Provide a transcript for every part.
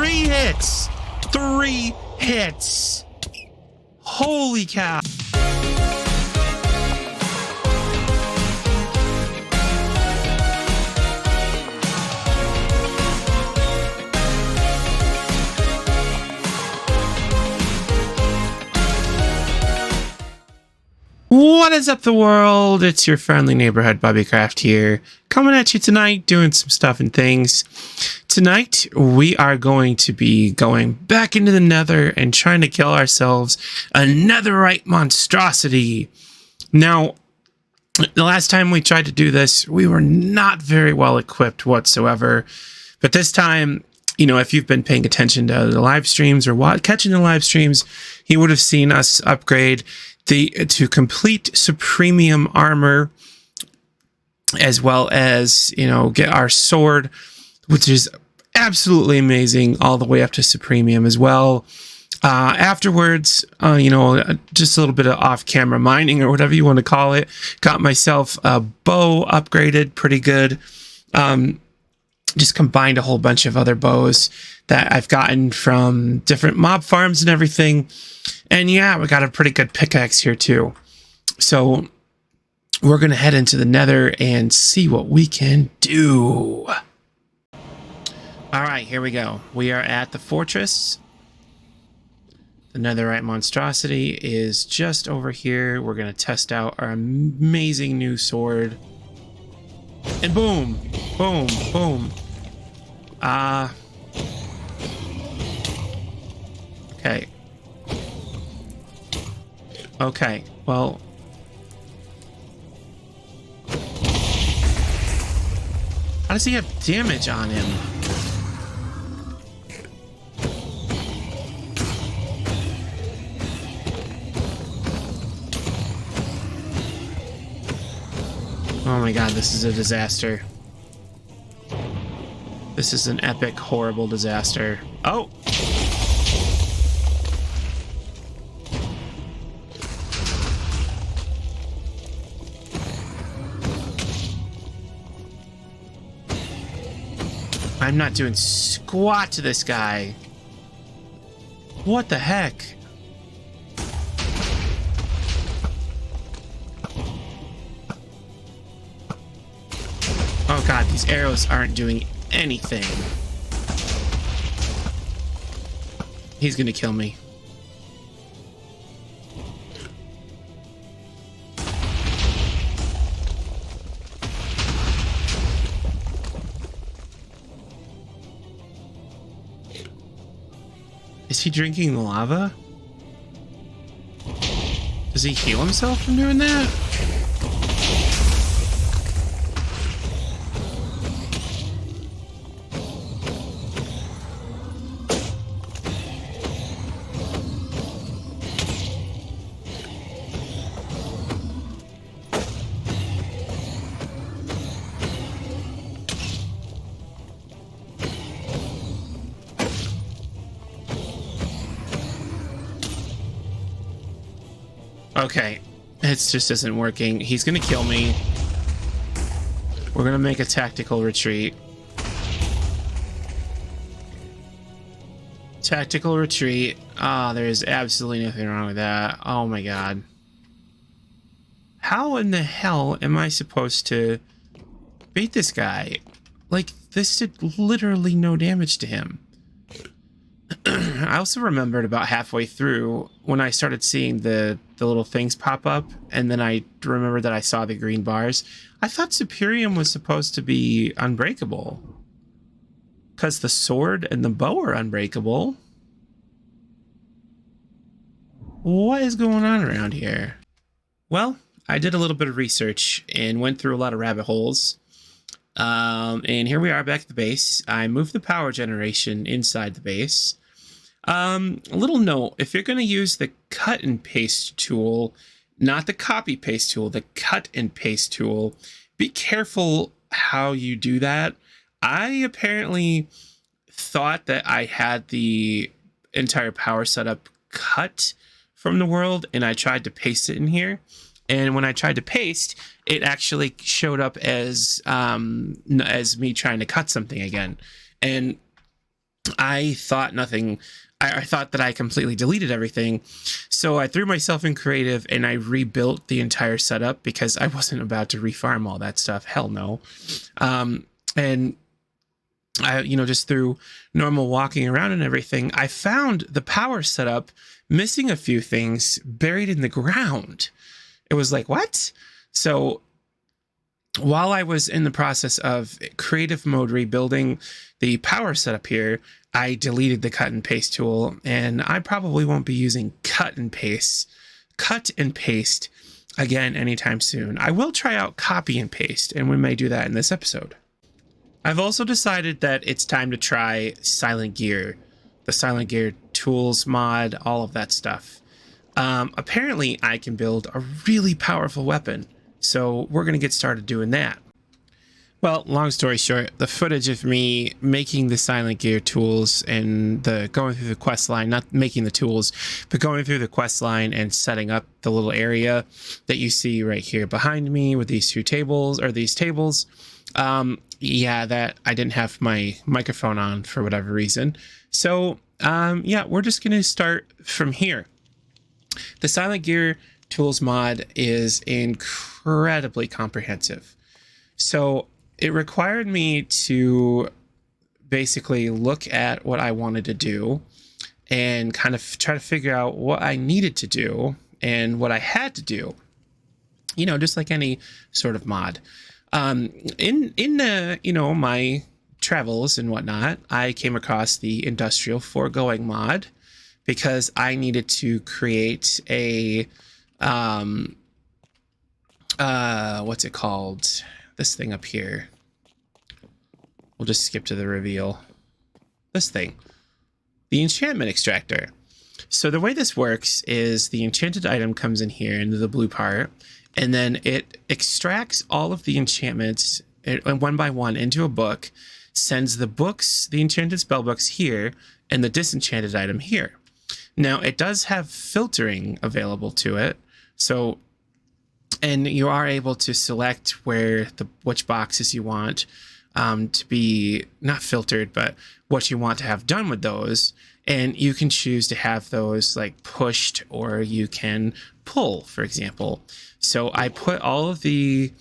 3 hits. 3 hits. Holy cow. What is up, the world? It's your friendly neighborhood Bobbycraft here, coming at you tonight, doing some stuff and things. Tonight, we are going to be going back into the nether and trying to kill ourselves a netherite monstrosity. Now, the last time we tried to do this, we were not very well equipped whatsoever. But this time, you know, if you've been paying attention to the live streams or catching the live streams, you would have seen us upgrade to complete supremium armor, as well as, you know, get our sword, which is absolutely amazing, all the way up to supremium as well. Afterwards, you know, just a little bit of off-camera mining or whatever you want to call it. Got myself a bow upgraded pretty good. Just combined a whole bunch of other bows that I've gotten from different mob farms and everything. And yeah, we got a pretty good pickaxe here too. So we're going to head into the nether and see what we can do. All right, here we go. We are at the fortress. The netherite monstrosity is just over here. We're going to test out our amazing new sword. And boom, boom, boom. Okay. Okay, well. How does he have damage on him? Oh my god, this is a disaster. This is an epic, horrible disaster. Oh! I'm not doing squat to this guy. What the heck? Oh god, these arrows aren't doing anything. He's gonna kill me. Is he drinking the lava? Does he heal himself from doing that? Okay, it just isn't working. He's gonna kill me. We're gonna make a tactical retreat. Tactical retreat. Ah, there's absolutely nothing wrong with that. Oh my god. How in the hell am I supposed to beat this guy? Like, this did literally no damage to him. I also remembered about halfway through when I started seeing the little things pop up, and then I remembered that I saw the green bars. I thought Superium was supposed to be unbreakable, because the sword and the bow are unbreakable. What is going on around here? Well, I did a little bit of research and went through a lot of rabbit holes. And here we are back at the base. I moved the power generation inside the base. A little note, if you're going to use the cut and paste tool, not the copy paste tool, the cut and paste tool, be careful how you do that. I apparently thought that I had the entire power setup cut from the world, and I tried to paste it in here. And when I tried to paste, it actually showed up as me trying to cut something again. And I thought nothing. I thought that I completely deleted everything. So I threw myself in creative and I rebuilt the entire setup because I wasn't about to refarm all that stuff. Hell no. And I, just through normal walking around and everything, I found the power setup missing a few things buried in the ground. It was like, what? So while I was in the process of creative mode rebuilding the power setup here, I deleted the cut and paste tool, and I probably won't be using cut and paste again anytime soon. I will try out copy and paste, and we may do that in this episode. I've also decided that it's time to try Silent Gear, the Silent Gear tools mod, all of that stuff. Apparently, I can build a really powerful weapon, so we're going to get started doing that. Well, long story short, the footage of me making the Silent Gear tools and going through the quest line, not making the tools, but going through the quest line and setting up the little area that you see right here behind me with these tables. Yeah, that I didn't have my microphone on for whatever reason. So, yeah, we're just going to start from here. The Silent Gear tools mod is incredibly comprehensive. So it required me to basically look at what I wanted to do and kind of try to figure out what I needed to do and what I had to do, just like any sort of mod. In my travels and whatnot, I came across the industrial foregoing mod because I needed to create a, what's it called? This thing up here. We'll just skip to the reveal. This thing. The enchantment extractor. So the way this works is the enchanted item comes in here into the blue part, and then it extracts all of the enchantments one by one into a book, sends the enchanted spell books here, and the disenchanted item here. Now, it does have filtering available to it, and you are able to select which boxes you want to be not filtered, but what you want to have done with those. And you can choose to have those like pushed, or you can pull, for example. So I put all of the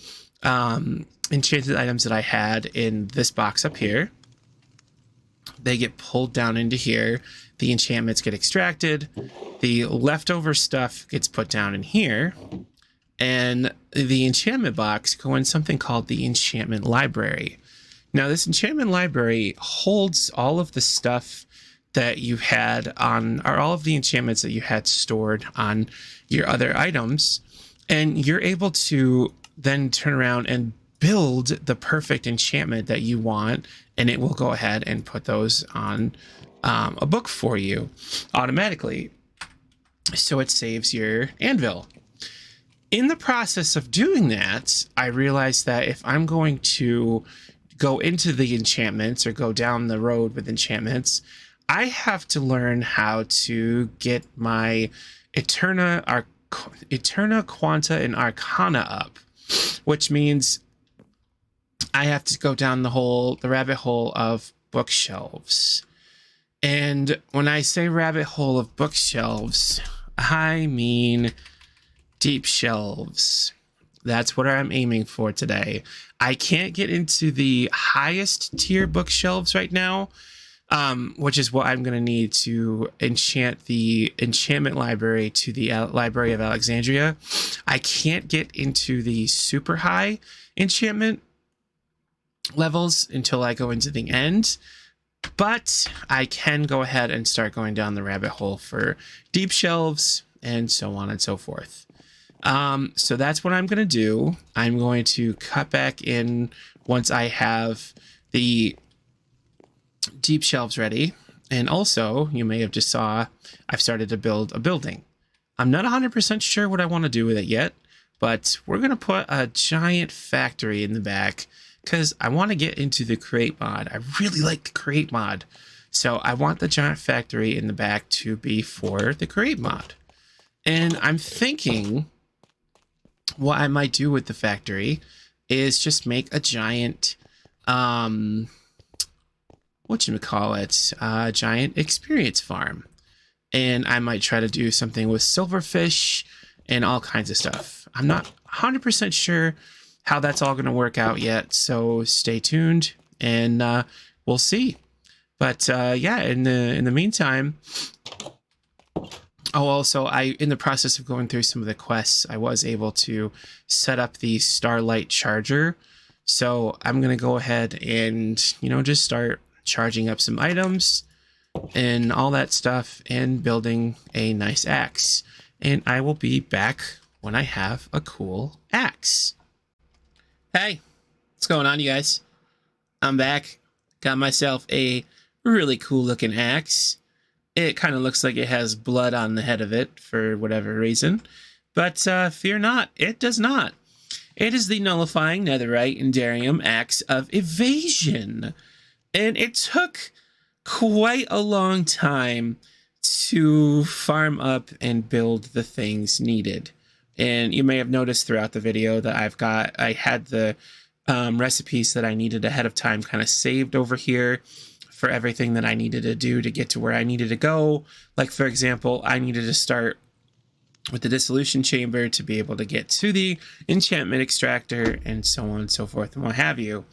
enchanted items that I had in this box up here. They get pulled down into here. The enchantments get extracted. The leftover stuff gets put down in here. And the enchantment box go in something called the enchantment library. Now, this enchantment library holds all of the stuff that you had or all of the enchantments that you had stored on your other items. And you're able to then turn around and build the perfect enchantment that you want. And it will go ahead and put those on a book for you automatically. So it saves your anvil. In the process of doing that, I realized that if I'm going to go into the enchantments or go down the road with enchantments, I have to learn how to get my Eterna, Quanta, and Arcana up, which means I have to go down the rabbit hole of bookshelves. And when I say rabbit hole of bookshelves, I mean deep shelves. That's what I'm aiming for today. I can't get into the highest tier bookshelves right now, which is what I'm going to need to enchant the enchantment library to the Library of Alexandria. I can't get into the super high enchantment levels until I go into the end, but I can go ahead and start going down the rabbit hole for deep shelves and so on and so forth. So that's what I'm going to do. I'm going to cut back in once I have the deep shelves ready. And also, you may have just saw, I've started to build a building. I'm not 100% sure what I want to do with it yet, but we're going to put a giant factory in the back because I want to get into the create mod. I really like the create mod. So I want the giant factory in the back to be for the create mod. And I'm thinking what I might do with the factory is just make a giant, we'll whatchamacallit, giant experience farm. And I might try to do something with silverfish and all kinds of stuff. I'm not 100% sure how that's all going to work out yet, so stay tuned and we'll see. But yeah, in the meantime, oh, also, in the process of going through some of the quests, I was able to set up the Starlight charger. So I'm going to go ahead and, just start charging up some items and all that stuff and building a nice axe. And I will be back when I have a cool axe. Hey, what's going on, you guys? I'm back. Got myself a really cool looking axe. It kind of looks like it has blood on the head of it for whatever reason. But fear not, it does not. It is the nullifying netherite enderium axe of evasion. And it took quite a long time to farm up and build the things needed. And you may have noticed throughout the video that I had the recipes that I needed ahead of time kind of saved over here for everything that I needed to do to get to where I needed to go. Like, for example, I needed to start with the dissolution chamber to be able to get to the enchantment extractor and so on and so forth and what have you.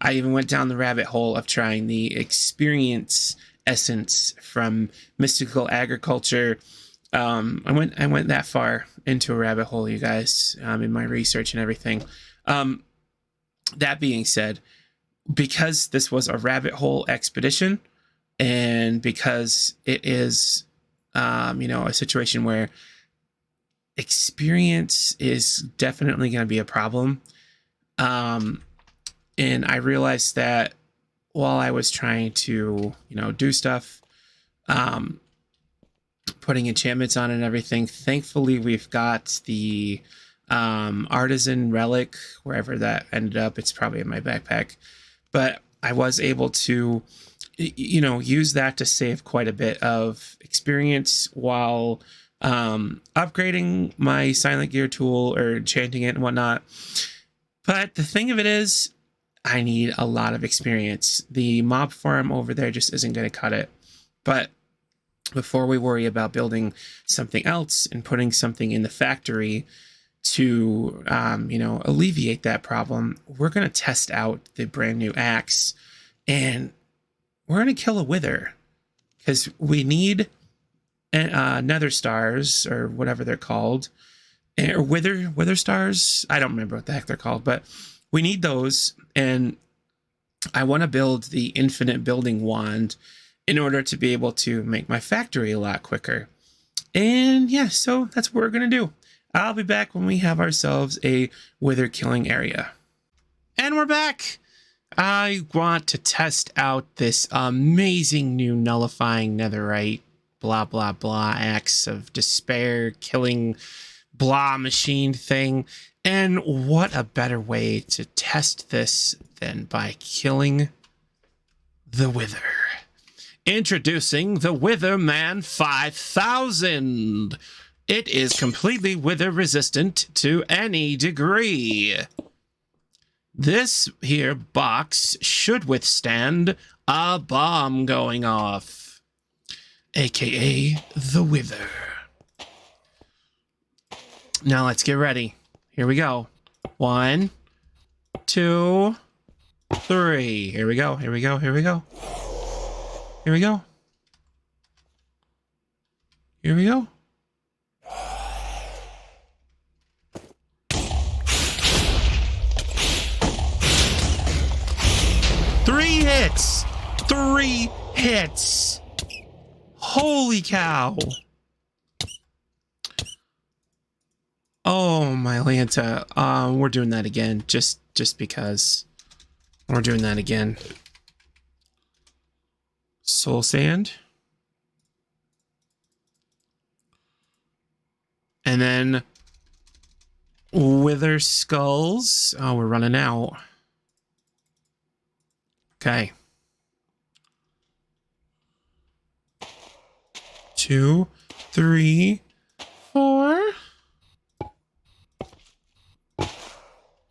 I even went down the rabbit hole of trying the experience essence from mystical agriculture. I went that far into a rabbit hole, you guys, in my research and everything. That being said, because this was a rabbit hole expedition, and because it is, a situation where experience is definitely going to be a problem, and I realized that while I was trying to, do stuff, putting enchantments on and everything, thankfully we've got the artisan relic, wherever that ended up. It's probably in my backpack. But I was able to, use that to save quite a bit of experience while upgrading my silent gear tool or enchanting it and whatnot. But the thing of it is, I need a lot of experience. The mob farm over there just isn't going to cut it. But before we worry about building something else and putting something in the factory to, alleviate that problem, we're going to test out the brand new axe, and we're going to kill a wither, because we need nether stars, or whatever they're called, or wither stars. I don't remember what the heck they're called, but we need those. And I want to build the infinite building wand in order to be able to make my factory a lot quicker. And yeah, so that's what we're going to do. I'll be back when we have ourselves a wither killing area. And we're back. I want to test out this amazing new nullifying netherite blah blah blah axe of despair killing blah machine thing. And what a better way to test this than by killing the wither. Introducing the Witherman 5000. It is completely wither resistant to any degree. This here box should withstand a bomb going off, aka the wither. Now let's get ready. Here we go. 1, 2, 3. Here we go. Here we go. Here we go. Here we go. Here we go. Three hits. Holy cow. Oh my Lanta. We're doing that again. Just because. We're doing that again. Soul sand. And then wither skulls. Oh, we're running out. Okay. 2, 3, 4.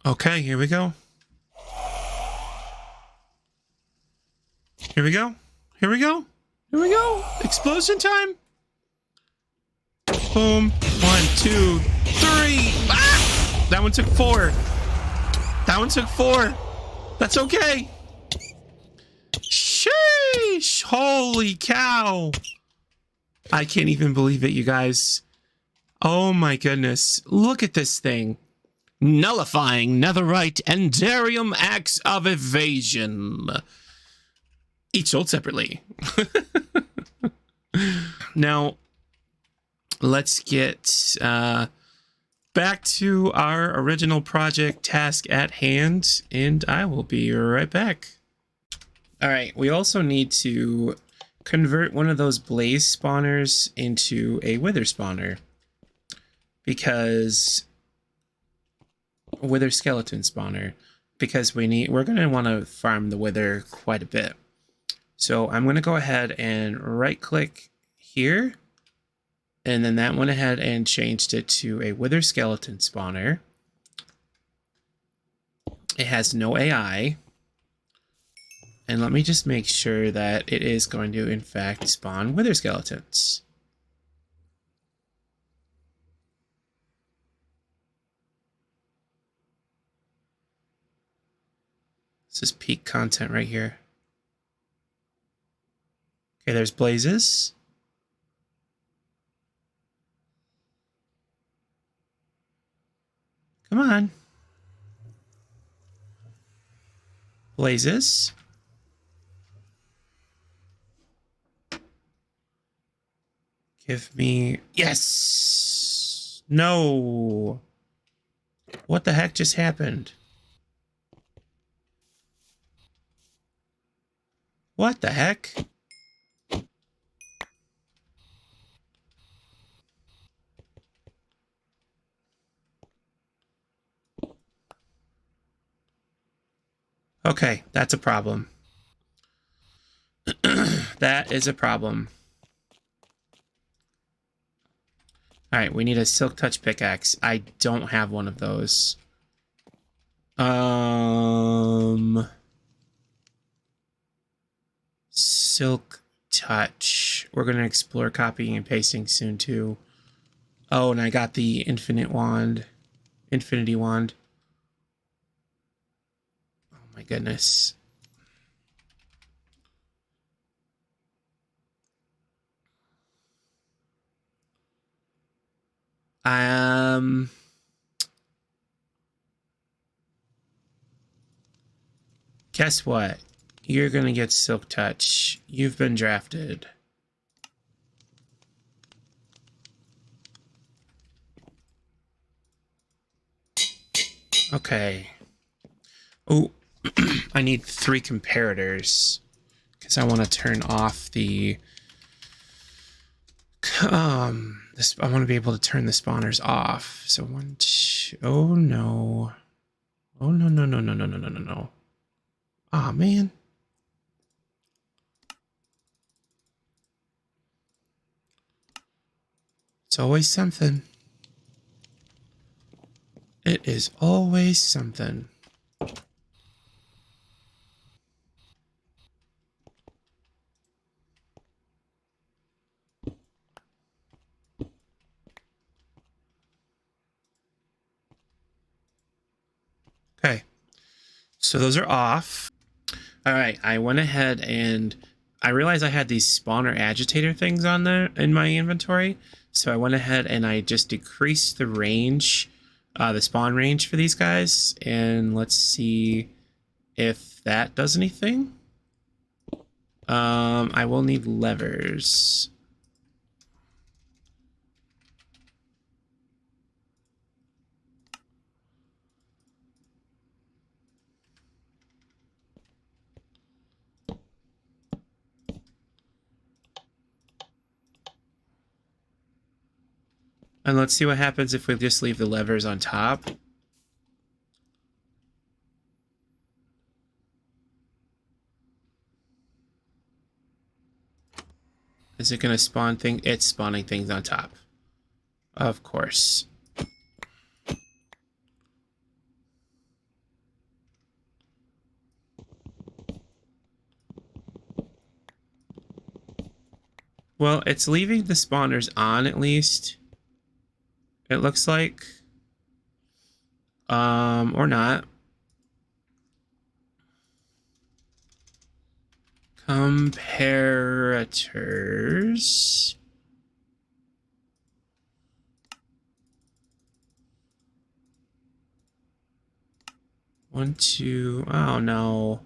Okay, here we go. Here we go. Here we go. Here we go. Explosion time. Boom. 1, 2, 3. Ah! That one took 4. That one took 4. That's okay. Sheesh. Holy cow. I can't even believe it, you guys. Oh my goodness. Look at this thing. Nullifying netherite and darium acts of evasion. Each sold separately. Now, let's get back to our original project task at hand, and I will be right back. All right, we also need to convert one of those blaze spawners into a wither spawner, because wither skeleton spawner, because we're going to want to farm the wither quite a bit. So I'm going to go ahead and right click here, and then that went ahead and changed it to a wither skeleton spawner. It has no AI. And let me just make sure that it is going to, in fact, spawn wither skeletons. This is peak content right here. Okay, there's blazes. Come on. Blazes. Give me... Yes! No! What the heck just happened? What the heck? Okay, that's a problem. That is a problem. Alright, we need a silk touch pickaxe. I don't have one of those. Silk touch. We're gonna explore copying and pasting soon too. Oh, and I got the infinity wand. Oh my goodness. Guess what? You're gonna get silk touch. You've been drafted. Okay. Oh, I need 3 comparators because I want to turn off the I want to be able to turn the spawners off. So 1, 2. Oh no. Oh no no no no no no no no no. Aw, man. It's always something. It is always something. Okay. So those are off. All right. I went ahead and I realized I had these spawner agitator things on there in my inventory. So I went ahead and I just decreased the range, the spawn range for these guys. And let's see if that does anything. I will need levers. And let's see what happens if we just leave the levers on top. Is it going to spawn things? It's spawning things on top. Of course. Well, it's leaving the spawners on at least. It looks like. Or not. Comparators. One, two. Oh no.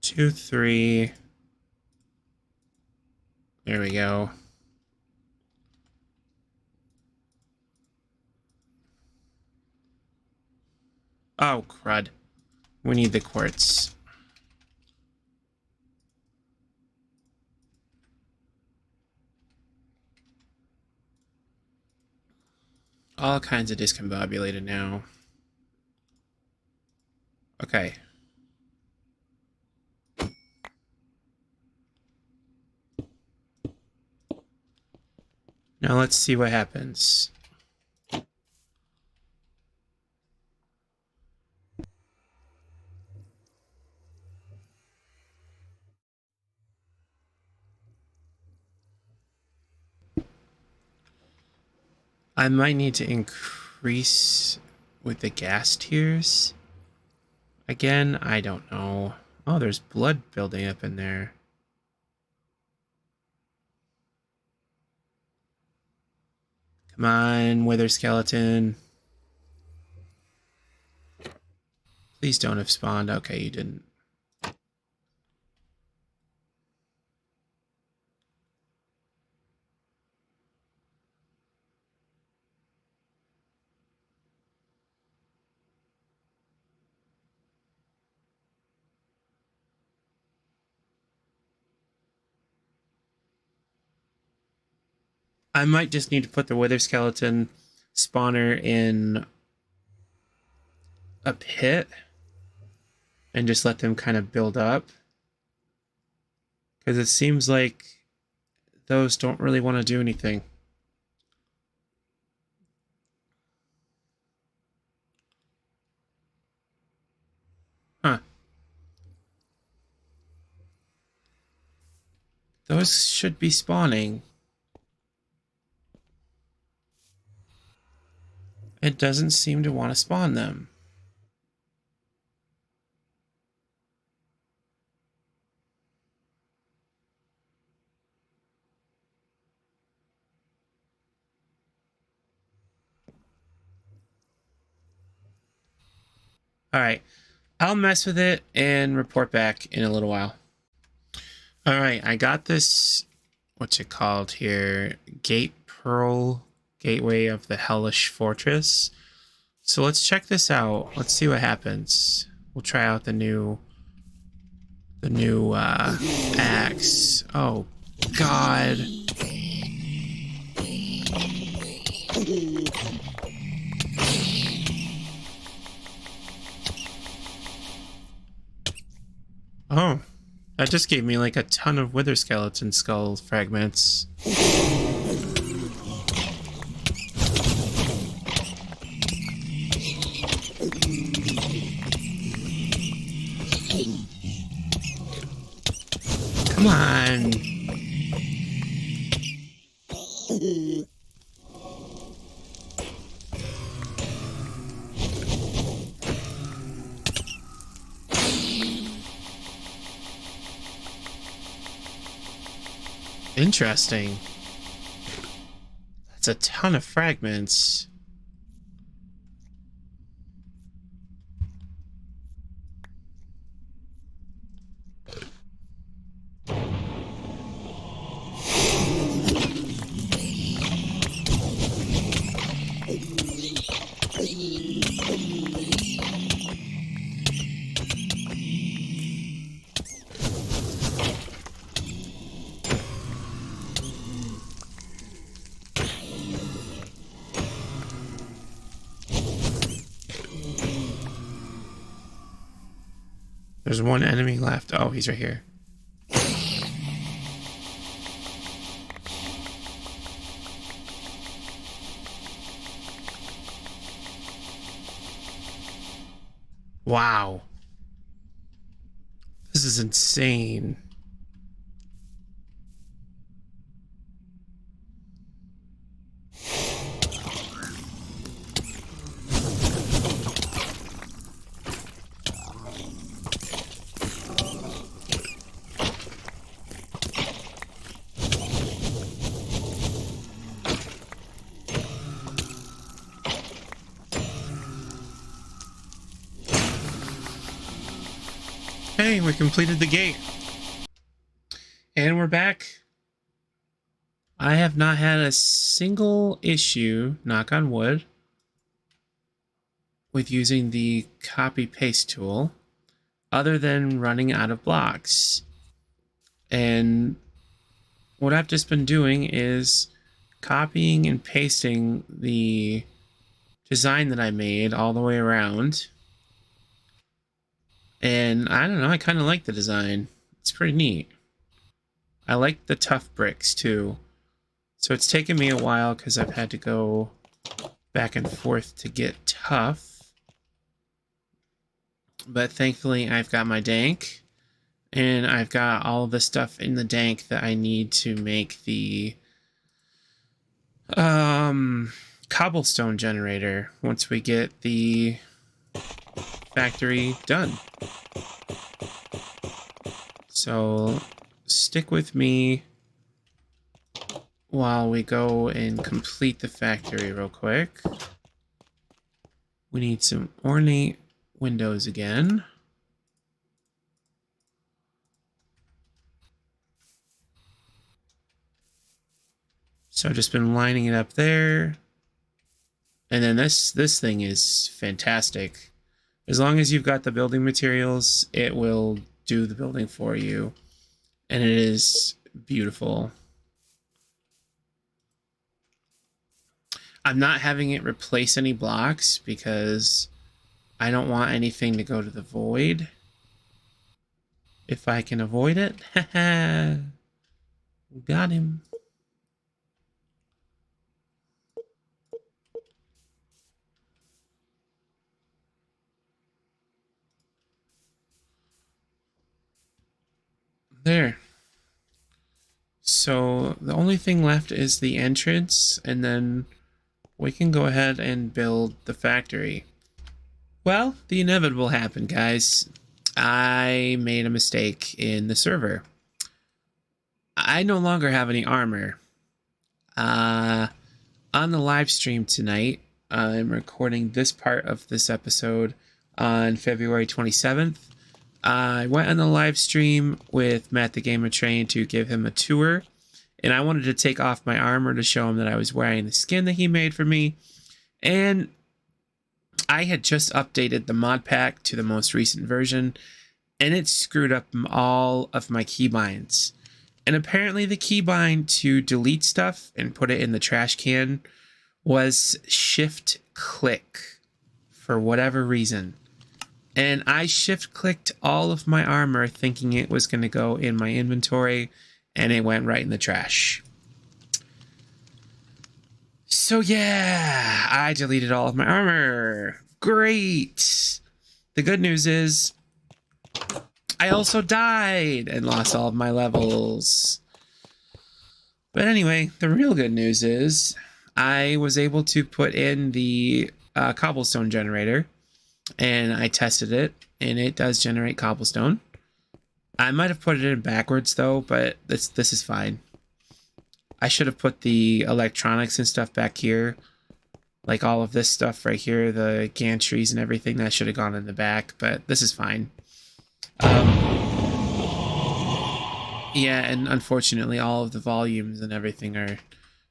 Two, three. There we go. Oh, crud. We need the quartz. All kinds of discombobulated now. Okay. Now let's see what happens. I might need to increase with the gas tiers. Again, I don't know. Oh, there's blood building up in there. Come on, wither skeleton. Please don't have spawned. Okay, you didn't. I might just need to put the wither skeleton spawner in a pit and just let them kind of build up. Because it seems like those don't really want to do anything. Huh. Those should be spawning. It doesn't seem to want to spawn them. Alright. I'll mess with it and report back in a little while. Alright, I got this, what's it called here? Gate Pearl Gateway of the Hellish Fortress. So let's check this out. Let's see what happens. We'll try out the new axe. Oh God. Oh, that just gave me like a ton of wither skeleton skull fragments. Come on. Interesting. That's a ton of fragments. There's one enemy left. Oh, he's right here. Wow. This is insane. Okay, we completed the gate. And we're back. I have not had a single issue, knock on wood, with using the copy paste tool other than running out of blocks. And what I've just been doing is copying and pasting the design that I made all the way around. And I don't know, I kind of like the design. It's pretty neat. I like the tough bricks too. So it's taken me a while because I've had to go back and forth to get tough. But thankfully I've got my dank. And I've got all the stuff in the dank that I need to make the cobblestone generator once we get the factory done. So stick with me while we go and complete the factory real quick. We need some ornate windows again. So I've just been lining it up there. And then this thing is fantastic. As long as you've got the building materials, it will do the building for you. And it is beautiful. I'm not having it replace any blocks because I don't want anything to go to the void. If I can avoid it, haha, got him. There. So the only thing left is the entrance, and then we can go ahead and build the factory. Well, the inevitable happened, guys. I made a mistake in the server. I no longer have any armor. On the live stream tonight, I'm recording this part of this episode on February 27th. I went on the live stream with Matt the Gamer Train to give him a tour, and I wanted to take off my armor to show him that I was wearing the skin that he made for me. And I had just updated the mod pack to the most recent version, and it screwed up all of my keybinds. And apparently the keybind to delete stuff and put it in the trash can was shift click for whatever reason. And I shift clicked all of my armor thinking it was going to go in my inventory, and it went right in the trash. So yeah, I deleted all of my armor. Great. The good news is I also died and lost all of my levels. But anyway, the real good news is I was able to put in the cobblestone generator, and I tested it, and it does generate cobblestone. I might have put it in backwards though, but this is fine. I should have put the electronics and stuff back here. Like all of this stuff right here, the gantries and everything, that should have gone in the back, but this is fine. Yeah, and unfortunately all of the volumes and everything are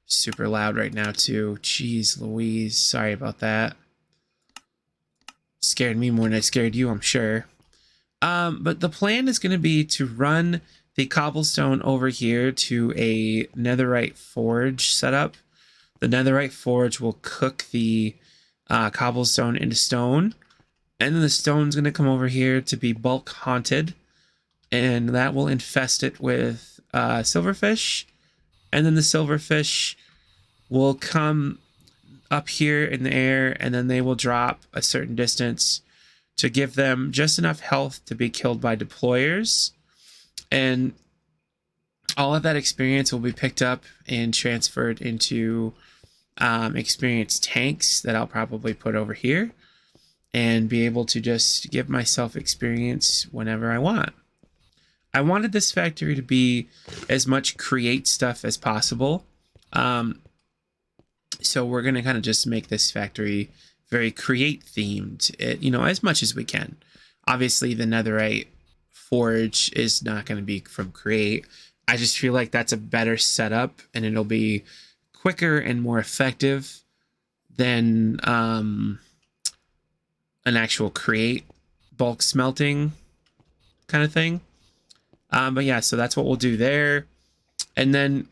super loud right now too. Jeez Louise, sorry about that. Scared me more than it scared you, I'm sure. But the plan is going to be to run the cobblestone over here to a netherite forge setup. The netherite forge will cook the cobblestone into stone, and then the stone's going to come over here to be bulk haunted, and that will infest it with silverfish, and then the silverfish will come up here in the air, and then they will drop a certain distance to give them just enough health to be killed by deployers. And all of that experience will be picked up and transferred into experienced tanks that I'll probably put over here and be able to just give myself experience whenever I want. I wanted this factory to be as much create stuff as possible. So we're going to kind of just make this factory very create themed, as much as we can. Obviously, the netherite forge is not going to be from create. I just feel like that's a better setup, and it'll be quicker and more effective than an actual create bulk smelting kind of thing. But yeah, so that's what we'll do there. And then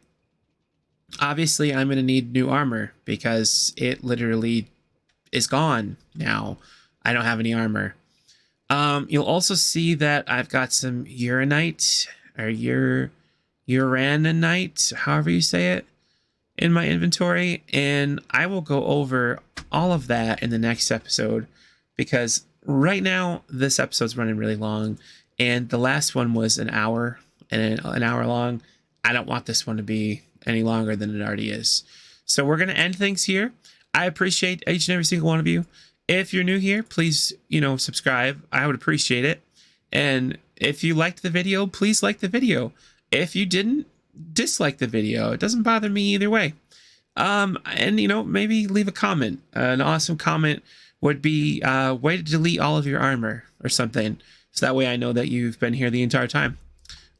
obviously I'm going to need new armor because it literally is gone now. I don't have any armor. You'll also see that I've got some uranite or uranite, however you say it, in my inventory. And I will go over all of that in the next episode because right now this episode's running really long. And the last one was an hour long. I don't want this one to be any longer than it already is. So we're going to end things here. I appreciate each and every single one of you. If you're new here, please, subscribe. I would appreciate it. And if you liked the video, please like the video. If you didn't, dislike the video. It doesn't bother me either way. And, maybe leave a comment. An awesome comment would be way to delete all of your armor or something. So that way I know that you've been here the entire time.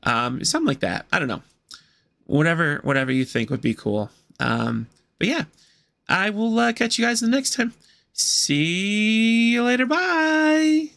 Something like that. I don't know. Whatever you think would be cool. But yeah, I will catch you guys the next time. See you later. Bye.